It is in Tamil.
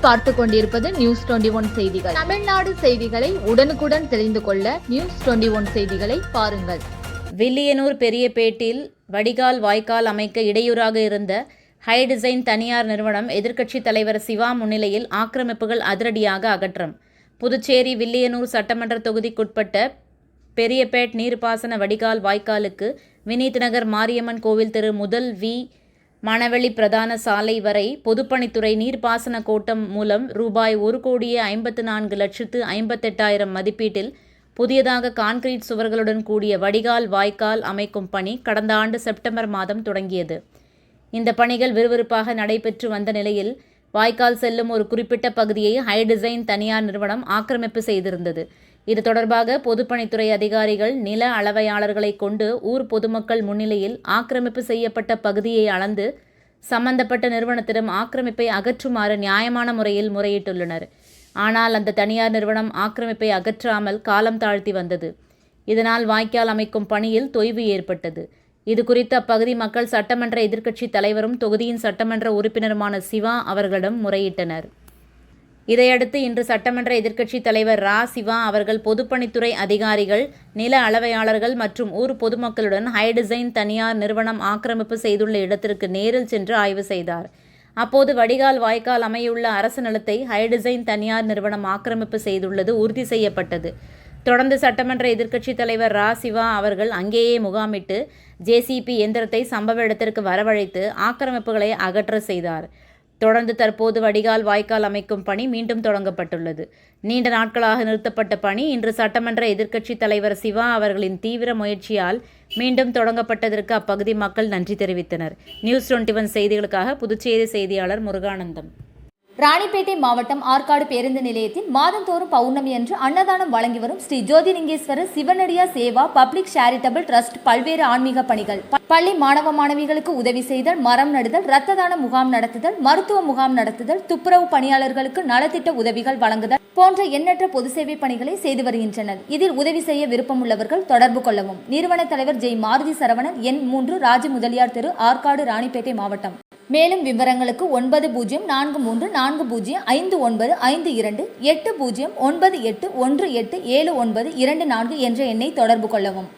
நீங்கள் பார்த்து கொண்டிருப்பது நியூஸ் 21 செய்திகள். தமிழ்நாடு செய்திகளை உடனுக்குடன் தெரிந்து கொள்ள நியூஸ் 21 செய்திகளை பாருங்கள். வில்லியனூர் பெரியபேட்டில் வடிகால் வாய்க்கால் அமைக்க இடையூறாக இருந்த ஹை டிசைன் தனியார் நிறுவனம் எதிர்க்கட்சித் தலைவர் சிவா முன்னிலையில் ஆக்கிரமிப்புகள் அதிரடியாக அகற்றம். புதுச்சேரி வில்லியனூர் சட்டமன்ற தொகுதிக்குட்பட்ட பெரியபேட் நீர்ப்பாசன வடிகால் வாய்க்காலுக்கு வினீத் நகர் மாரியம்மன் கோவில் தெரு முதல் மணவெளி பிரதான சாலை வரை பொதுப்பணித்துறை நீர்ப்பாசன கோட்டம் மூலம் ரூபாய் 1,54,58,000 மதிப்பீட்டில் புதியதாக கான்கிரீட் சுவர்களுடன் கூடிய வடிகால் வாய்க்கால் அமைக்கும் பணி கடந்த ஆண்டு செப்டம்பர் மாதம் தொடங்கியது. இந்த பணிகள் விறுவிறுப்பாக நடைபெற்று வந்த நிலையில் வாய்க்கால் செல்லும் ஒரு குறிப்பிட்ட பகுதியை ஹை டிசைன் தனியார் நிறுவனம் ஆக்கிரமிப்பு செய்திருந்தது. இது தொடர்பாக பொதுப்பணித்துறை அதிகாரிகள் நில அளவையாளர்களை கொண்டு ஊர் பொதுமக்கள் முன்னிலையில் ஆக்கிரமிப்பு செய்யப்பட்ட பகுதியை அளந்து சம்பந்தப்பட்ட நிறுவனத்திடம் ஆக்கிரமிப்பை அகற்றுமாறு நியாயமான முறையில் முறையிட்டுள்ளனர். ஆனால் அந்த தனியார் நிறுவனம் ஆக்கிரமிப்பை அகற்றாமல் காலம் தாழ்த்தி வந்தது. இதனால் வாய்க்கால் அமைக்கும் பணியில் தொய்வு ஏற்பட்டது. இது குறித்து அப்பகுதி மக்கள் சட்டமன்ற எதிர்க்கட்சி தலைவரும் தொகுதியின் சட்டமன்ற உறுப்பினருமான சிவா அவர்களிடம் முறையிட்டனர். இதையடுத்து இன்று சட்டமன்ற எதிர்க்கட்சி தலைவர் சிவா அவர்கள் பொதுப்பணித்துறை அதிகாரிகள், நில அளவையாளர்கள் மற்றும் ஊர் பொதுமக்களுடன் ஹை டிசைன் தனியார் நிறுவனம் ஆக்கிரமிப்பு செய்துள்ள இடத்திற்கு நேரில் சென்று ஆய்வு செய்தார். அப்போது வடிகால் வாய்க்கால் அமையுள்ள அரசு நிலத்தை ஹை டிசைன் தனியார் நிறுவனம் ஆக்கிரமிப்பு செய்துள்ளது உறுதி செய்யப்பட்டது. தொடர்ந்து சட்டமன்ற எதிர்க்கட்சி தலைவர் சிவா அவர்கள் அங்கேயே முகாமிட்டு ஜேசிபி இயந்திரத்தை சம்பவ இடத்திற்கு வரவழைத்து ஆக்கிரமிப்புகளை அகற்ற செய்தார். தொடர்ந்து தற்போது வடிகால் வாய்க்கால் அமைக்கும் பணி மீண்டும் தொடங்கப்பட்டுள்ளது. நீண்ட நாட்களாக நிறுத்தப்பட்ட பணி இன்று சட்டமன்ற எதிர்க்கட்சி தலைவர் சிவா அவர்களின் தீவிர முயற்சியால் மீண்டும் தொடங்கப்பட்டதற்கு அப்பகுதி மக்கள் நன்றி தெரிவித்தனர். நியூஸ் 21 செய்திகளுக்காக புதுச்சேரி செய்தியாளர் முருகானந்தம். ராணிப்பேட்டை மாவட்டம் ஆற்காடு பேருந்து நிலையத்தில் மாதந்தோறும் பௌர்ணமி அன்று அன்னதானம் வழங்கி வரும் Sri Jothilingeswarar சிவனடியா Seva public charitable trust பல்வேறு ஆன்மீக பணிகள், பள்ளி மாணவ மாணவிகளுக்கு உதவி செய்தல், மரம் நடுதல், இரத்த தான முகாம் நடத்துதல், மருத்துவ முகாம் நடத்துதல், துப்புரவு பணியாளர்களுக்கு நலத்திட்ட உதவிகள் வழங்குதல் போன்ற எண்ணற்ற பொது சேவை பணிகளை செய்து வருகின்றனர். இதில் உதவி செய்ய விருப்பமுள்ளவர்கள் தொடர்பு கொள்ளவும். நிறுவன தலைவர் ஜெய் மாருதி சரவணன், எண் 3, ராஜ முதலியார் தெரு, ஆற்காடு, ராணிப்பேட்டை மாவட்டம். மேலும் விவரங்களுக்கு 9040405952 80981879 என்ற எண்ணை தொடர்பு கொள்ளவும்.